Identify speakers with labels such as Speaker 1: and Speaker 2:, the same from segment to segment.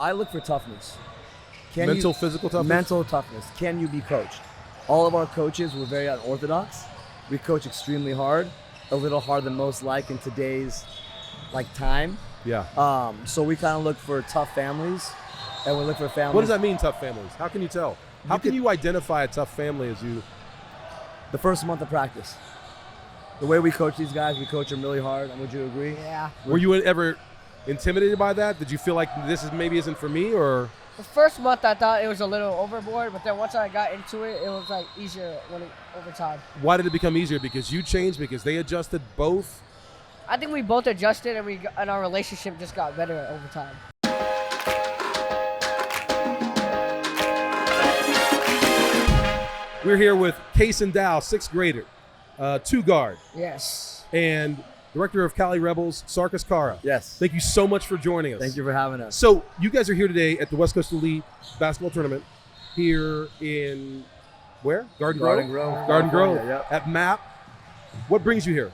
Speaker 1: I look for toughness.
Speaker 2: Physical toughness?
Speaker 1: Mental toughness. Can you be coached? All of our coaches were very unorthodox. We coach extremely hard, a little harder than most like in today's time.
Speaker 2: Yeah.
Speaker 1: So we kind of look for tough families, and we look for families.
Speaker 2: What does that mean, tough families? How can you tell? How can you identify a tough family as you?
Speaker 1: The first month of practice. The way we coach these guys, we coach them really hard. Would you agree?
Speaker 3: Yeah.
Speaker 2: Were you ever intimidated by that? Did you feel like this isn't for me, or?
Speaker 3: The first month I thought it was a little overboard, but then once I got into it, it was easier over time.
Speaker 2: Why did it become easier? Because you changed? Because they adjusted both?
Speaker 3: I think we both adjusted, and our relationship just got better over time.
Speaker 2: We're here with Cason Dow, 6th grader, 2-guard.
Speaker 3: Yes.
Speaker 2: And Director of Cali Rebels, Sarkis.
Speaker 1: Yes.
Speaker 2: Thank you so much for joining us.
Speaker 1: Thank you for having us.
Speaker 2: So you guys are here today at the West Coast Elite Basketball Tournament here in where? Garden Grove. Garden Grove.
Speaker 1: Yep.
Speaker 2: At MAP. What brings you here?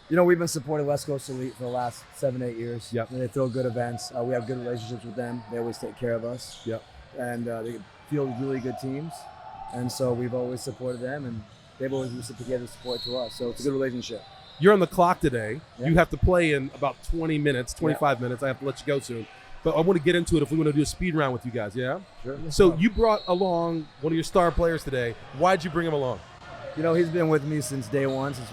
Speaker 1: We've been supporting West Coast Elite for the last 7-8 years.
Speaker 2: Yep.
Speaker 1: And they throw good events. We have good relationships with them. They always take care of us.
Speaker 2: Yep.
Speaker 1: And they field really good teams. And so we've always supported them, and they've always reciprocated support to us. So it's a good relationship.
Speaker 2: You're on the clock today.
Speaker 1: Yeah.
Speaker 2: You have to play in about 20 minutes, 25 minutes. I have to let you go soon. But I want to get into it if we want to do a speed round with you guys, yeah?
Speaker 1: Sure.
Speaker 2: So you brought along one of your star players today. Why'd you bring him along?
Speaker 1: He's been with me since day one, since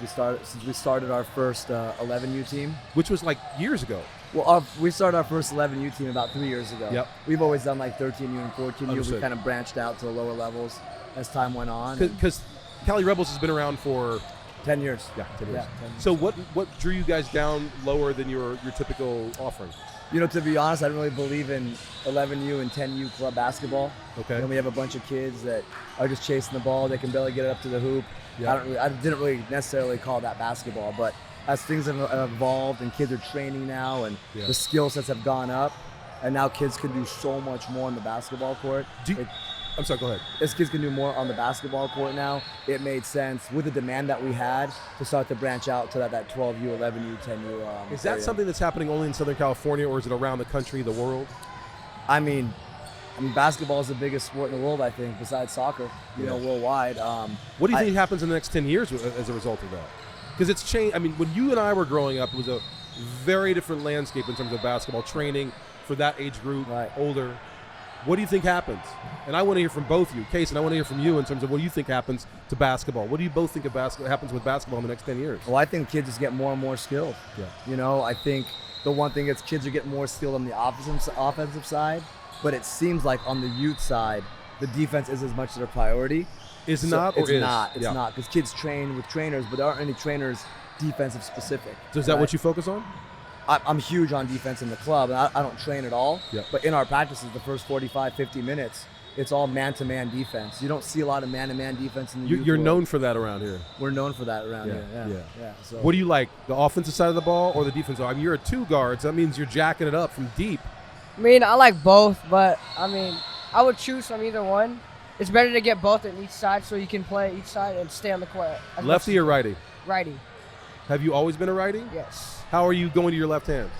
Speaker 1: we started our first 11U team.
Speaker 2: Which was years ago.
Speaker 1: Well, we started our first 11U team about 3 years ago.
Speaker 2: Yep.
Speaker 1: We've always done 13U and 14U.
Speaker 2: Understood.
Speaker 1: We kind of branched out to the lower levels as time went on.
Speaker 2: Because Cali Rebels has been around for
Speaker 1: 10 years.
Speaker 2: Yeah, 10 years.
Speaker 1: Yeah, 10 years.
Speaker 2: So what drew you guys down lower than your typical offering?
Speaker 1: To be honest, I don't really believe in 11U and 10U club basketball.
Speaker 2: Okay.
Speaker 1: We have a bunch of kids that are just chasing the ball. They can barely get it up to the hoop.
Speaker 2: Yeah.
Speaker 1: I didn't really necessarily call that basketball, but as things have evolved and kids are training now and the skill sets have gone up, and now kids can do so much more on the basketball court.
Speaker 2: I'm sorry, go ahead.
Speaker 1: As kids can do more on the basketball court now, it made sense with the demand that we had to start to branch out to that 12U, 11U, 10U.
Speaker 2: Is that
Speaker 1: area.
Speaker 2: something that's happening only in Southern California, or is it around the country, the world?
Speaker 1: I mean, basketball is the biggest sport in the world, I think, besides soccer, worldwide.
Speaker 2: What do you think happens in the next 10 years as a result of that? Because it's changed. I mean, when you and I were growing up, it was a very different landscape in terms of basketball training for that age group, older. What do you think happens? And I want to hear from both of you. Cason, I want to hear from you in terms of what you think happens to basketball. What do you both think happens with basketball in the next 10 years?
Speaker 1: Well, I think kids just get more and more skilled.
Speaker 2: Yeah.
Speaker 1: I think the one thing is kids are getting more skilled on the offensive side, but it seems like on the youth side, the defense is as much as a priority.
Speaker 2: Is not or
Speaker 1: it's
Speaker 2: is?
Speaker 1: Not. It's not, because kids train with trainers, but there aren't any trainers defensive specific.
Speaker 2: So is that what you focus on?
Speaker 1: I'm huge on defense in the club, and I don't train at all.
Speaker 2: Yep.
Speaker 1: But in our practices, the first 45, 50 minutes, it's all man-to-man defense. You don't see a lot of man-to-man defense in the youth
Speaker 2: You're
Speaker 1: world.
Speaker 2: known for that around here.
Speaker 1: We're known for that around here.
Speaker 2: Yeah.
Speaker 1: So
Speaker 2: what do you like, the offensive side of the ball or the defensive? I mean, you're a 2-guard, so that means you're jacking it up from deep.
Speaker 3: I like both, but I would choose from either one. It's better to get both on each side so you can play each side and stay on the court.
Speaker 2: Lefty or righty?
Speaker 3: Righty.
Speaker 2: Have you always been a righty?
Speaker 3: Yes.
Speaker 2: How are you going to your left hand?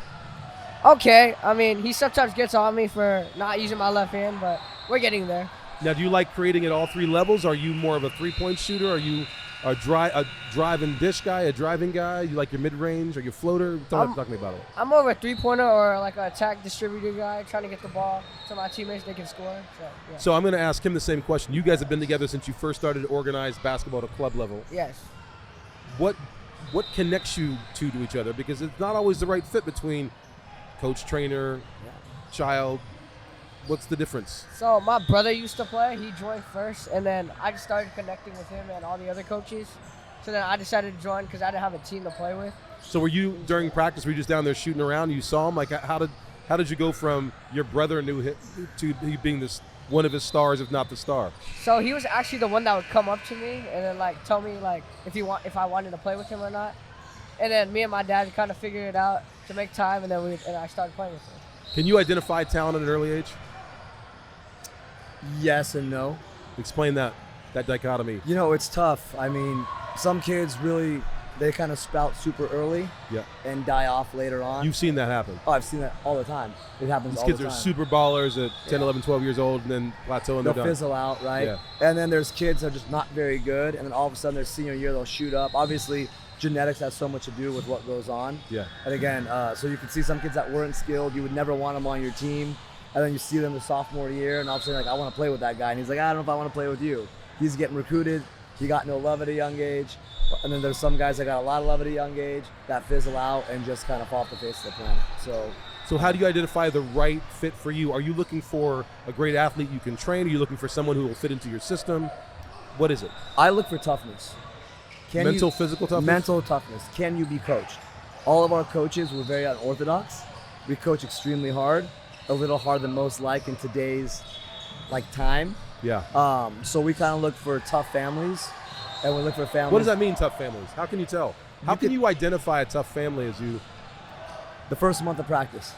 Speaker 3: Okay. He sometimes gets on me for not using my left hand, but we're getting there.
Speaker 2: Now, do you like creating at all 3 levels? Are you more of a 3-point shooter? Are you a drive and dish guy, a driving guy? You like your mid-range or your floater? Talk to me about it.
Speaker 3: I'm more of a 3-pointer or an attack distributor guy, trying to get the ball to my teammates they can score.
Speaker 2: So I'm going to ask him the same question. You guys have been together since you first started to organize basketball at a club level.
Speaker 3: Yes.
Speaker 2: What connects you two to each other? Because it's not always the right fit between coach, trainer, child. What's the difference?
Speaker 3: So my brother used to play. He joined first, and then I just started connecting with him and all the other coaches. So then I decided to join because I didn't have a team to play with.
Speaker 2: So were you, during practice, were you just down there shooting around? You saw him? How did you go from your brother to he being one of his stars, if not the star?
Speaker 3: So he was actually the one that would come up to me and then tell me if I wanted to play with him or not. And then me and my dad kind of figured it out to make time, and then I started playing with him.
Speaker 2: Can you identify talent at an early age?
Speaker 1: Yes and no.
Speaker 2: Explain that dichotomy.
Speaker 1: It's tough. Some kids really they kind of sprout super early and die off later on.
Speaker 2: You've seen that happen.
Speaker 1: Oh, I've seen that all the time. It happens
Speaker 2: These
Speaker 1: all
Speaker 2: kids
Speaker 1: the
Speaker 2: are
Speaker 1: time.
Speaker 2: super ballers at 10, 11, 12 years old and then plateau and
Speaker 1: They'll
Speaker 2: they're done.
Speaker 1: fizzle out, right?
Speaker 2: Yeah.
Speaker 1: And then there's kids that are just not very good, and then all of a sudden their senior year they'll shoot up. Obviously, genetics has so much to do with what goes on.
Speaker 2: Yeah.
Speaker 1: And again, so you can see some kids that weren't skilled, you would never want them on your team, and then you see them the sophomore year, and all of a sudden like, I want to play with that guy, and he's like, I don't know if I want to play with you. He's getting recruited. He got no love at a young age. And then there's some guys that got a lot of love at a young age that fizzle out and just kind of fall off the face of the planet.
Speaker 2: So how do you identify the right fit for you? Are you looking for a great athlete you can train? Are you looking for someone who will fit into your system? What is it?
Speaker 1: I look for toughness.
Speaker 2: Physical toughness?
Speaker 1: Mental toughness. Can you be coached? All of our coaches were very unorthodox. We coach extremely hard, a little harder than most like in today's time.
Speaker 2: Yeah.
Speaker 1: So we kind of look for tough families, and we look for families.
Speaker 2: What does that mean, tough families? How can you tell? How can you identify a tough family as you?
Speaker 1: The first month of practice.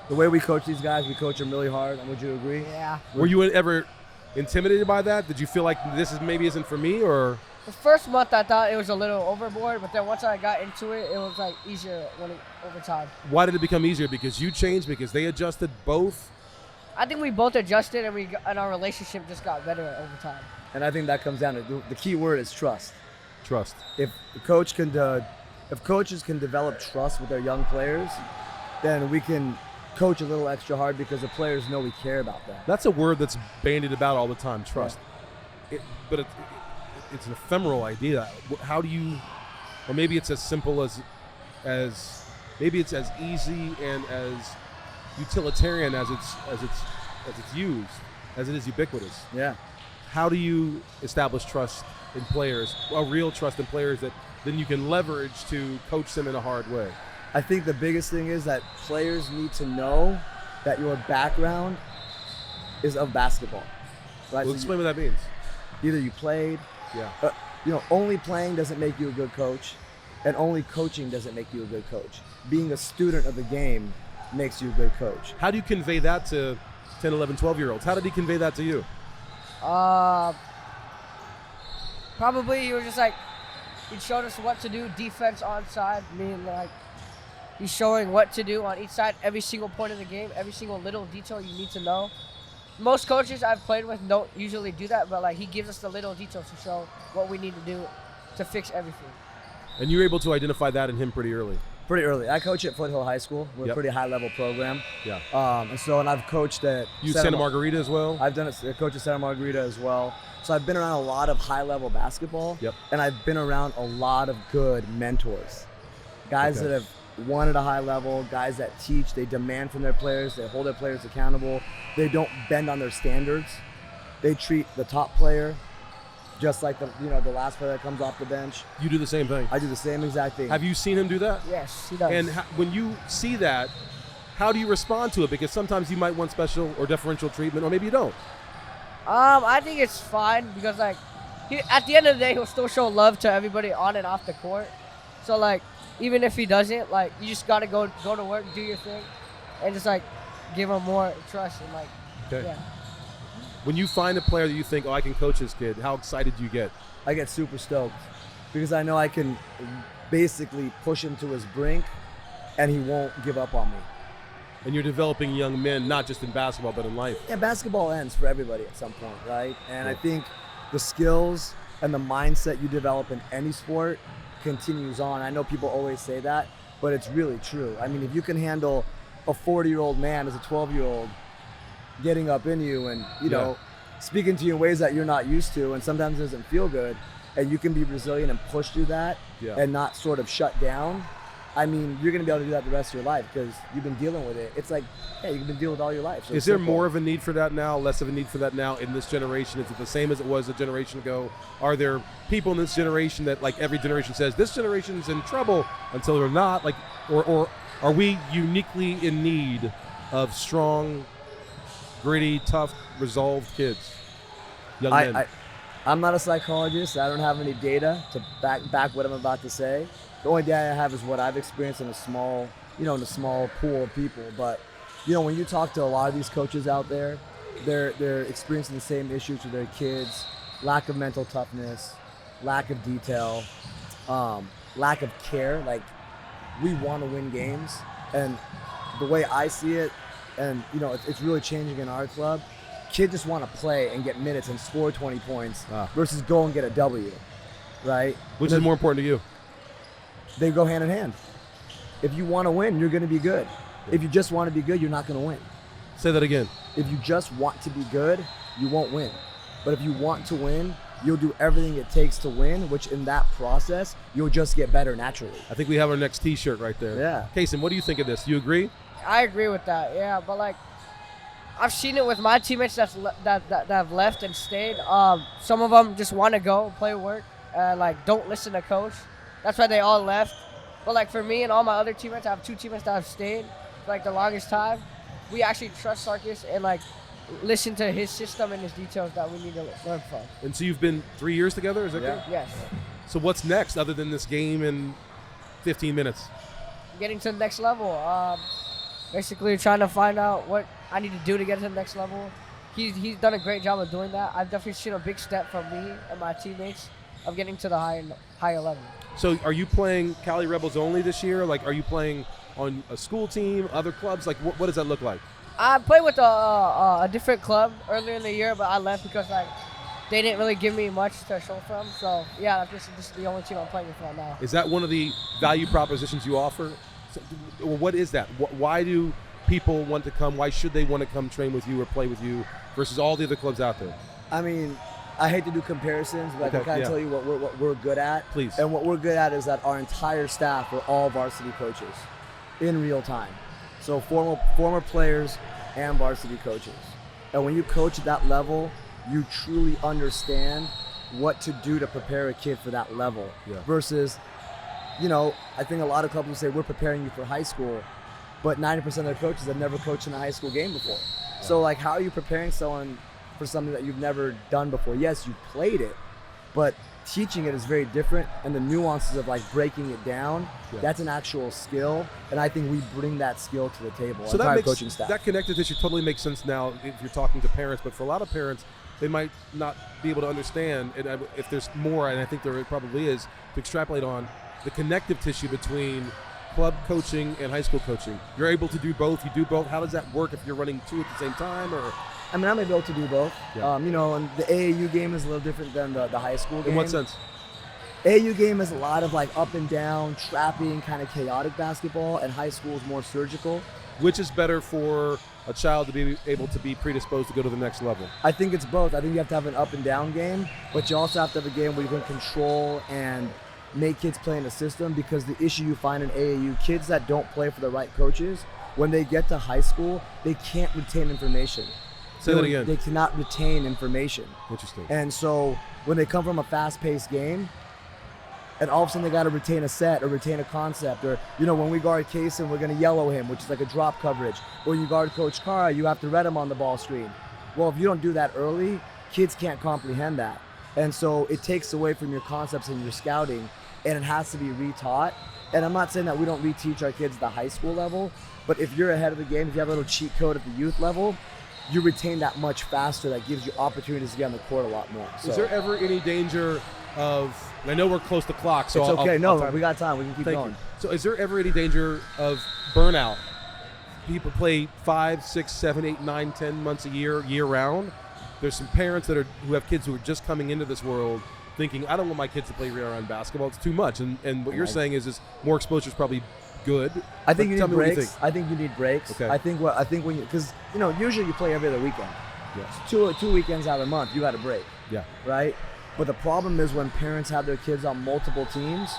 Speaker 1: The way we coach these guys, we coach them really hard. And would you agree?
Speaker 3: Yeah.
Speaker 2: Were you ever intimidated by that? Did you feel like this isn't for me, or?
Speaker 3: The first month I thought it was a little overboard, but then once I got into it, it was like easier over time.
Speaker 2: Why did it become easier? Because you changed? Because they adjusted both?
Speaker 3: I think we both adjusted, and our relationship just got better over time.
Speaker 1: And I think that comes down to the key word is trust.
Speaker 2: Trust.
Speaker 1: If coaches can develop trust with their young players, then we can coach a little extra hard because the players know we care about them.
Speaker 2: That's a word that's bandied about all the time, trust. Yeah. But it's an ephemeral idea. How do you, or maybe it's as simple as maybe it's as easy and as utilitarian as it's used, as it is ubiquitous.
Speaker 1: Yeah.
Speaker 2: How do you establish trust in players, a real trust in players that then you can leverage to coach them in a hard way?
Speaker 1: I think the biggest thing is that players need to know that your background is of basketball. Right?
Speaker 2: Well, explain what that means.
Speaker 1: Either you played, only playing doesn't make you a good coach, and only coaching doesn't make you a good coach. Being a student of the game makes you a good coach.
Speaker 2: How do you convey that to 10, 11, 12-year-olds? How did he convey that to you?
Speaker 3: Probably he was just like, he showed us what to do, defense onside, meaning like he's showing what to do on each side, every single point of the game, every single little detail you need to know. Most coaches I've played with don't usually do that, but like he gives us the little details to show what we need to do to fix everything.
Speaker 2: And you were able to identify that in him pretty early.
Speaker 1: Pretty early. I coach at Foothill High School. We're a pretty high-level program.
Speaker 2: Yeah.
Speaker 1: And I've coached at
Speaker 2: Santa Margarita as well?
Speaker 1: I've done it. I coach at Santa Margarita as well. So I've been around a lot of high-level basketball.
Speaker 2: Yep.
Speaker 1: And I've been around a lot of good mentors. Guys that have won at a high level, guys that teach, they demand from their players, they hold their players accountable. They don't bend on their standards. They treat the top player just like the last player that comes off the bench.
Speaker 2: You do the same thing?
Speaker 1: I do the same exact thing.
Speaker 2: Have you seen him do that?
Speaker 3: Yes, he does.
Speaker 2: And when you see that, how do you respond to it? Because sometimes you might want special or deferential treatment, or maybe you don't.
Speaker 3: I think it's fine because like at the end of the day, he'll still show love to everybody on and off the court. So like even if he doesn't, like you just gotta go to work, do your thing, and just like give him more trust and like yeah.
Speaker 2: When you find a player that you think, I can coach this kid, how excited do you get?
Speaker 1: I get super stoked because I know I can basically push him to his brink and he won't give up on me.
Speaker 2: And you're developing young men, not just in basketball, but in life.
Speaker 1: Yeah, basketball ends for everybody at some point, right? And I think the skills and the mindset you develop in any sport continues on. I know people always say that, but it's really true. I mean, if you can handle a 40-year-old man as a 12-year-old getting up in you and, speaking to you in ways that you're not used to and sometimes it doesn't feel good, and you can be resilient and push through that and not sort of shut down, I mean, you're going to be able to do that the rest of your life because you've been dealing with it. It's like, you've been dealing with it all your life. So
Speaker 2: is there more of a need for that now, less of a need for that now in this generation? Is it the same as it was a generation ago? Are there people in this generation that, like every generation says, this generation's in trouble until they're not? Like, or are we uniquely in need of strong, gritty, tough, resolved kids, young men?
Speaker 1: I'm not a psychologist. I don't have any data to back what I'm about to say. The only data I have is what I've experienced in a small pool of people. But, when you talk to a lot of these coaches out there, they're experiencing the same issues with their kids: lack of mental toughness, lack of detail. lack of care. Like, we want to win games, and the way I see it, and it's really changing in our club. Kids just want to play and get minutes and score 20 points versus go and get a W, right?
Speaker 2: Which is more important to you?
Speaker 1: They go hand in hand. If you want to win, you're going to be good. If you just want to be good, you're not going to win.
Speaker 2: Say that again.
Speaker 1: If you just want to be good, you won't win. But if you want to win, you'll do everything it takes to win, which in that process, you'll just get better naturally.
Speaker 2: I think we have our next T-shirt right there.
Speaker 1: Yeah.
Speaker 2: Cason, what do you think of this? Do you agree?
Speaker 3: I agree with that, yeah. But, like, I've seen it with my teammates that have left and stayed. Some of them just want to go play work and, like, don't listen to coach. That's why they all left. But, like, for me and all my other teammates, I have 2 teammates that have stayed for, like, the longest time. We actually trust Sarkis and, like, listen to his system and his details that we need to learn from.
Speaker 2: And so you've been 3 years together, is that
Speaker 1: Yeah.
Speaker 2: correct?
Speaker 3: Yes.
Speaker 2: So what's next other than this game in 15 minutes?
Speaker 3: Getting to the next level. Basically trying to find out what I need to do to get to the next level. He's done a great job of doing that. I've definitely seen a big step from me and my teammates of getting to the higher level.
Speaker 2: So are you playing Cali Rebels only this year? Like, are you playing on a school team, other clubs? Like, what does that look like?
Speaker 3: I played with a different club earlier in the year, but I left because, like, they didn't really give me much to show from. So, yeah, this is the only team I'm playing with right now.
Speaker 2: Is that one of the value propositions you offer? Or what is that? Why do people want to come? Why should they want to come train with you or play with you versus all the other clubs out there?
Speaker 1: I mean, I hate to do comparisons, but I can kind of tell you what we're good at.
Speaker 2: Please.
Speaker 1: And what we're good at is that our entire staff are all varsity coaches in real time. So former players and varsity coaches. And when you coach at that level, you truly understand what to do to prepare a kid for that level.
Speaker 2: Yeah.
Speaker 1: Versus, I think a lot of clubs will say we're preparing you for high school, but 90% of their coaches have never coached in a high school game before. Yeah. So, like, how are you preparing someone for something that you've never done before? Yes, you played it, but teaching it is very different, and the nuances of, like, breaking it down, that's an actual skill, and I think we bring that skill to the table.
Speaker 2: So
Speaker 1: coaching staff.
Speaker 2: That connected tissue totally makes sense now if you're talking to parents, but for a lot of parents, they might not be able to understand, and if there's more, and I think there probably is, to extrapolate on the connective tissue between club coaching and high school coaching. You're able to do both. You do both. How does that work if you're running 2 at the same time? Or
Speaker 1: I mean, I'm able to do both.
Speaker 2: Yeah.
Speaker 1: And the AAU game is a little different than the high school game.
Speaker 2: In what sense?
Speaker 1: AAU game is a lot of, like, up and down, trapping, kind of chaotic basketball, and high school is more surgical.
Speaker 2: Which is better for a child to be able to be predisposed to go to the next level?
Speaker 1: I think it's both. I think you have to have an up and down game, but you also have to have a game where you can control and make kids play in the system, because the issue you find in AAU, kids that don't play for the right coaches, when they get to high school, they can't retain information.
Speaker 2: Say that again.
Speaker 1: They cannot retain information.
Speaker 2: Interesting.
Speaker 1: And so when they come from a fast-paced game, and all of a sudden they got to retain a set or retain a concept, or, when we guard Cason, we're going to yellow him, which is like a drop coverage. Or you guard Coach Carr, you have to read him on the ball screen. Well, if you don't do that early, kids can't comprehend that. And so it takes away from your concepts and your scouting, and it has to be retaught. And I'm not saying that we don't reteach our kids at the high school level, but if you're ahead of the game, if you have a little cheat code at the youth level, you retain that much faster. That gives you opportunities to get on the court a lot more. So,
Speaker 2: is there ever any danger of, and I know we're close to clock, so
Speaker 1: it's okay.
Speaker 2: I'll
Speaker 1: we got time. We can keep
Speaker 2: Thank
Speaker 1: going.
Speaker 2: you. So is there ever any danger of burnout? People play 5, 6, 7, 8, 9, 10 months a year round. There's some parents who have kids who are just coming into this world thinking, I don't want my kids to play year-round basketball. It's too much. And what you're saying is more exposure is probably good.
Speaker 1: I think you need breaks.
Speaker 2: You
Speaker 1: I think you need breaks.
Speaker 2: Okay.
Speaker 1: I think when you, because usually you play every other weekend.
Speaker 2: Yes.
Speaker 1: Two weekends out of the month, you got a break.
Speaker 2: Yeah.
Speaker 1: Right. But the problem is when parents have their kids on multiple teams,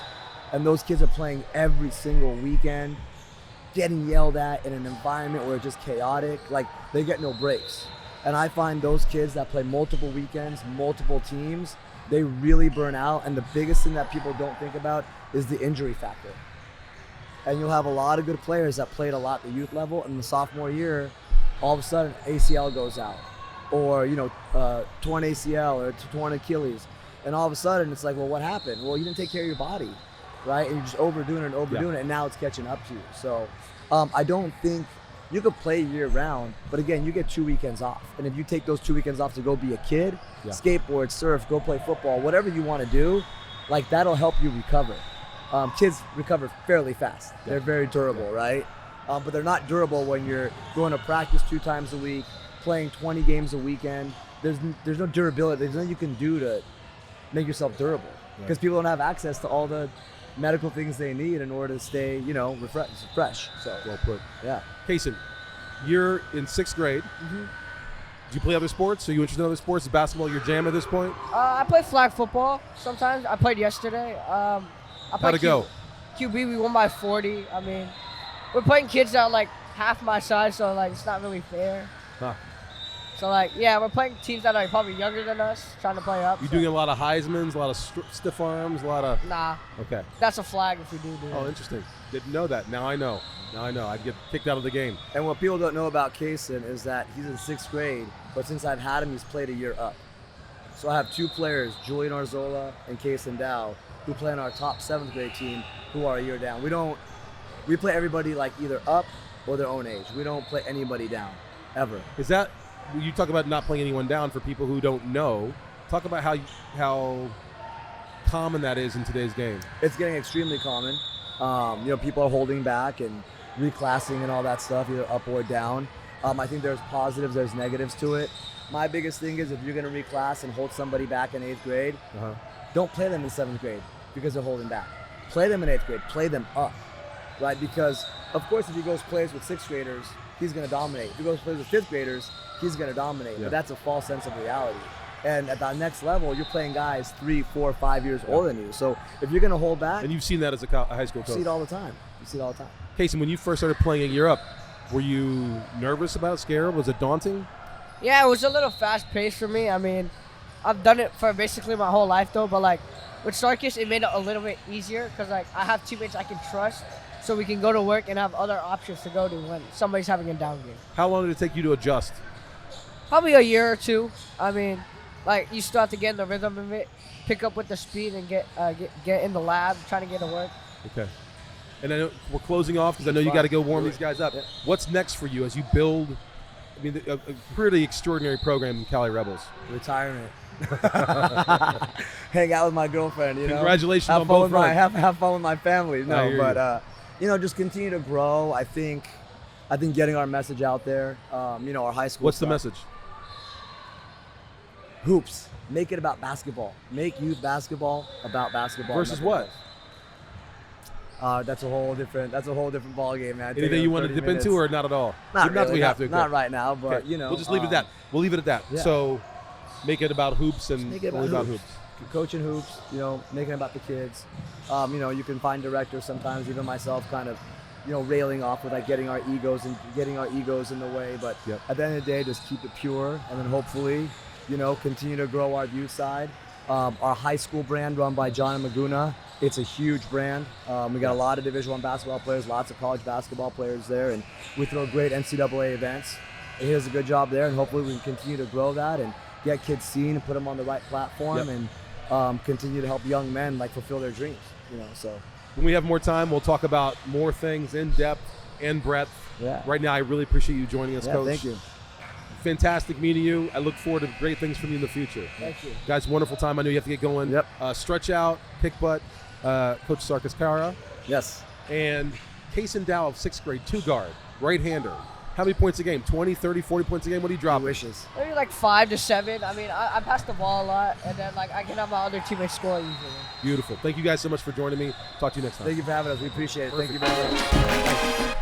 Speaker 1: and those kids are playing every single weekend, getting yelled at in an environment where it's just chaotic, like, they get no breaks. And I find those kids that play multiple weekends, multiple teams, they really burn out. And the biggest thing that people don't think about is the injury factor. And you'll have a lot of good players that played a lot at the youth level, and the sophomore year, all of a sudden ACL goes out, or torn ACL or torn Achilles, and all of a sudden it's like, well, what happened? Well, you didn't take care of your body, right? And you're just overdoing it, and now it's catching up to you. So I don't think you could play year round, but again, you get 2 weekends off, and if you take those 2 weekends off to go be a kid, skateboard, surf, go play football, whatever you want to do, like, that'll help you recover. kids recover fairly fast. They're very durable, right? But they're not durable when you're going to practice 2 times a week, playing 20 games a weekend. There's no durability. There's nothing you can do to make yourself durable because people don't have access to all the medical things they need in order to stay, fresh. So
Speaker 2: Well put.
Speaker 1: yeah.
Speaker 2: Cason, you're in 6th grade.
Speaker 3: Mm-hmm.
Speaker 2: Do you play other sports? Are you interested in other sports? Is basketball your jam at this point?
Speaker 3: I play flag football sometimes. I played yesterday.
Speaker 2: How'd it go?
Speaker 3: QB, we won by 40. I mean, we're playing kids that are like half my size, so like it's not really fair.
Speaker 2: Huh.
Speaker 3: So like, yeah, we're playing teams that are probably younger than us, trying to play up.
Speaker 2: You doing a lot of Heismans, a lot of stiff arms, a lot of.
Speaker 3: Nah.
Speaker 2: Okay.
Speaker 3: That's a flag if we do it.
Speaker 2: Oh, interesting. Didn't know that. Now I know. I'd get kicked out of the game.
Speaker 1: And what people don't know about Cason is that he's in 6th grade, but since I've had him, he's played a year up. So I have 2 players, Julian Arzola and Cason Dow, who play on our top 7th grade team, who are a year down. We play everybody like either up or their own age. We don't play anybody down, ever.
Speaker 2: Is that, you talk about not playing anyone down for people who don't know. Talk about how common that is in today's game.
Speaker 1: It's getting extremely common. People are holding back and reclassing and all that stuff, either up or down. I think there's positives, there's negatives to it. My biggest thing is if you're going to reclass and hold somebody back in 8th grade, don't play them in 7th grade because they're holding back. Play them in 8th grade, play them up, right? Because, of course, if he goes plays with 6th graders, he's going to dominate. If he goes plays with 5th graders, he's going to dominate.
Speaker 2: Yeah.
Speaker 1: But that's a false sense of reality. And at that next level, you're playing guys 3, 4, 5 years older than you. So if you're going to hold back,
Speaker 2: And you've seen that as a high school
Speaker 1: you
Speaker 2: coach.
Speaker 1: see it all the time. You see it all the time.
Speaker 2: Cason, when you first started playing a year up, were you nervous about it, scared? Was it daunting?
Speaker 3: Yeah, it was a little fast-paced for me. I mean, I've done it for basically my whole life, though. But, like, with Sarkis, it made it a little bit easier because, like, I have teammates I can trust so we can go to work and have other options to go to when somebody's having a down game.
Speaker 2: How long did it take you to adjust?
Speaker 3: Probably a year or 2. I mean, like, you start to get in the rhythm of it, pick up with the speed, and get in the lab, trying to get to work.
Speaker 2: Okay. And I know we're closing off because I know you got to go warm these guys up.
Speaker 1: Yeah.
Speaker 2: What's next for you as you build, a pretty extraordinary program in Cali Rebels?
Speaker 1: Retirement. Hang out with my girlfriend,
Speaker 2: Congratulations
Speaker 1: have
Speaker 2: on
Speaker 1: fun
Speaker 2: both
Speaker 1: with my
Speaker 2: fronts.
Speaker 1: have fun with my family.
Speaker 2: I
Speaker 1: No,
Speaker 2: hear
Speaker 1: but just continue to grow. I think getting our message out there. Our high school.
Speaker 2: What's the
Speaker 1: stuff.
Speaker 2: message?
Speaker 1: Hoops. Make it about basketball. Make youth basketball about basketball.
Speaker 2: Versus
Speaker 1: nothing
Speaker 2: what?
Speaker 1: else. That's a whole different ball game, man.
Speaker 2: Anything you want to dip into or not at all?
Speaker 1: Not
Speaker 2: that
Speaker 1: really.
Speaker 2: we have to.
Speaker 1: Not
Speaker 2: okay.
Speaker 1: right now, but
Speaker 2: Okay. We'll just leave it at that. We'll leave it at that.
Speaker 1: yeah.
Speaker 2: So make it about hoops and
Speaker 1: Make it
Speaker 2: only
Speaker 1: about
Speaker 2: about
Speaker 1: hoops.
Speaker 2: hoops.
Speaker 1: Coaching hoops, making it about the kids. You can find directors sometimes, even myself, kind of, railing off with like getting our egos in the way. But
Speaker 2: Yep.
Speaker 1: at the end of the day, just keep it pure, and then hopefully, continue to grow our youth side. Our high school brand run by John and Maguna, it's a huge brand. We got a lot of Division I basketball players, lots of college basketball players there, and we throw great NCAA events. He does a good job there, and hopefully we can continue to grow that and get kids seen and put them on the right platform,
Speaker 2: Yep.
Speaker 1: and continue to help young men fulfill their dreams. So
Speaker 2: When we have more time, we'll talk about more things in depth and breadth.
Speaker 1: yeah.
Speaker 2: Right now, I really appreciate you joining us,
Speaker 1: Yeah,
Speaker 2: Coach.
Speaker 1: thank you.
Speaker 2: Fantastic meeting you. I look forward to great things from you in the future.
Speaker 3: Thank you.
Speaker 2: Guys, wonderful time. I know you have to get going.
Speaker 1: Yep.
Speaker 2: Stretch out, kick butt, Coach Sarkis Kara,
Speaker 1: Yes.
Speaker 2: and Cason Dow of 6th grade, 2-guard, right-hander. How many points a game? 20, 30, 40 points a game? What do you drop?
Speaker 1: Wishes.
Speaker 3: Maybe like 5 to 7. I mean, I pass the ball a lot, and then like I can have my other teammates score usually.
Speaker 2: Beautiful. Thank you guys so much for joining me. Talk to you next time.
Speaker 1: Thank you for having us. We appreciate it.
Speaker 2: Perfect.
Speaker 1: Thank you very much.